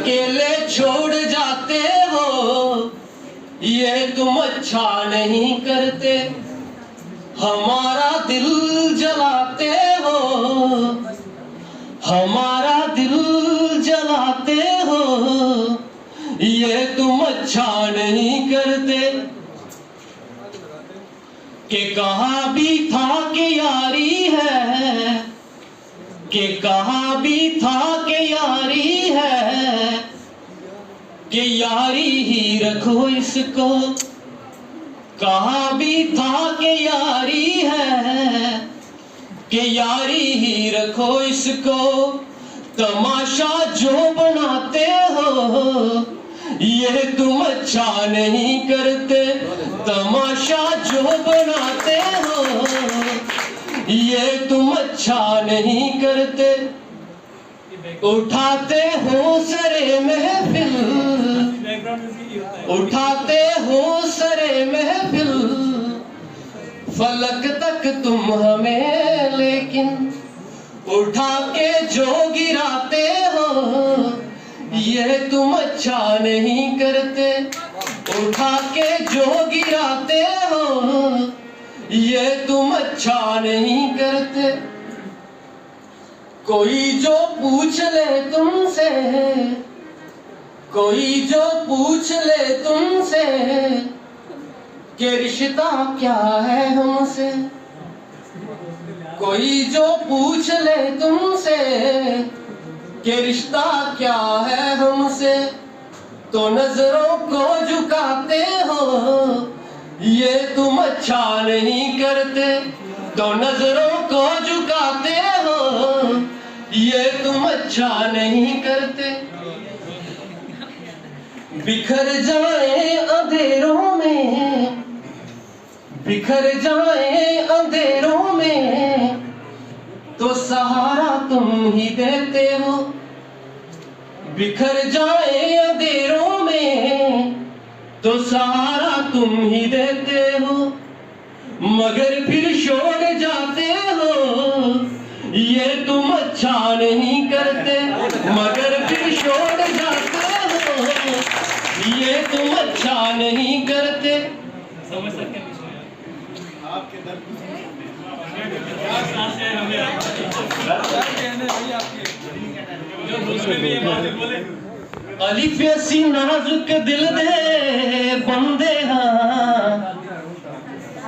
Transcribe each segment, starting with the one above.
अकेले छोड़ जाते हो, ये तुम अच्छा नहीं करते। हमारा दिल जलाते हो, हमारा दिल जलाते हो, ये तुम अच्छा नहीं करते। कि कहा भी था कि यारी है, कि कहा भी था कि यारी है, कि यारी ही रखो इसको। कहा भी था कि यारी है, कि यारी ही रखो इसको। तमाशा जो बनाते हो, ये तुम अच्छा नहीं करते। तमाशा जो बनाते हो, ये तुम अच्छा नहीं करते। उठाते हो सरे महफिल, उठाते हो सरे महफिल, फलक तक तुम हमें लेकिन उठा के जो गिराते हो, ये तुम अच्छा नहीं करते। उठा के जो गिराते हो, ये तुम अच्छा नहीं करते। कोई जो पूछ ले तुमसे, कोई जो पूछ ले तुमसे, कि रिश्ता क्या है हमसे। कोई जो पूछ ले तुमसे, कि रिश्ता क्या है हमसे, तो नजरों को झुकाते हो, ये तुम अच्छा नहीं करते। तो नजरों को झुकाते हो, ये तुम अच्छा नहीं करते। बिखर जाए अंधेरों में, बिखर जाए अंधेरों में, तो सहारा तुम ही देते हो। बिखर जाए अंधेरों में, तो सहारा तुम ही देते हो। मगर फिर छोड़ जाते हो, ये तुम अच्छा नहीं करते। मगर फिर छोड़ जाते हो, ये तुम अच्छा नहीं करते। समझ सकते हैं आपके दर्द अलिफ सी नाजुक दिल दे बंदे हाँ,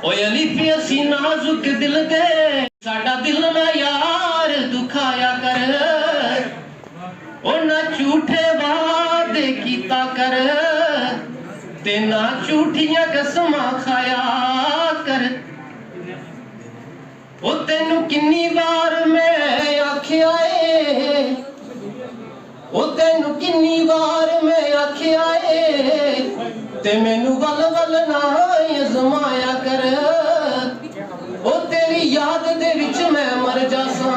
ओए अलिफ सी नाजुक दिल दे, साडा दिल ना यार दुखाया कर। ओ ना झूठे वादे कीता कर, ते ना झूठियां कसमां खाया कर। ओ तेनू किन्नी बार मैं आख्या ए, ओ तेनू किन्नी बार मैं आख्या ए, ते मैनू वल वल ना अजमाया कर। ओ तेरी याद दे विच मैं मर जासां,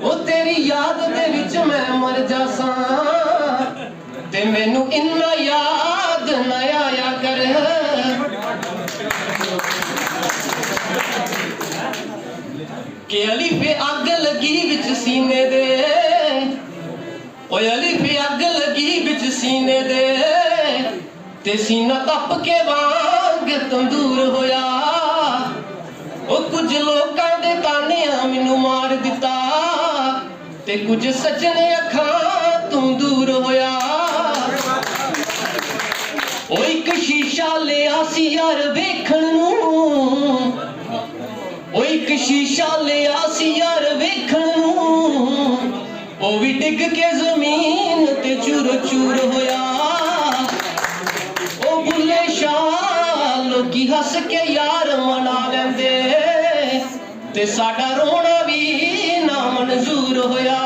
ओ तेरी याद दे विच मैं मर जासां, ते मैनू इन्ना याद ना आया कर। कि अलिफ अग लगी विच सीने दे, ओए अलिफ अग लगी विच सीने दे, ते सीना तप के वांग तंदूर होया। ओ कुछ लोकां दे तानियां मैनू मार दिता, ते कुछ सजने अखां तू दूर होया। ओ एक शीशा लिया सी यार वेखण नूं, ओ एक शीशा लिया सी यार वेखण नूं, ओ भी डिग के जमीन ते चूर चूर होया। ओ बुले शाह लोकी हस के यार मना लेंदे, ते साडा रोना भी ना मंजूर होया।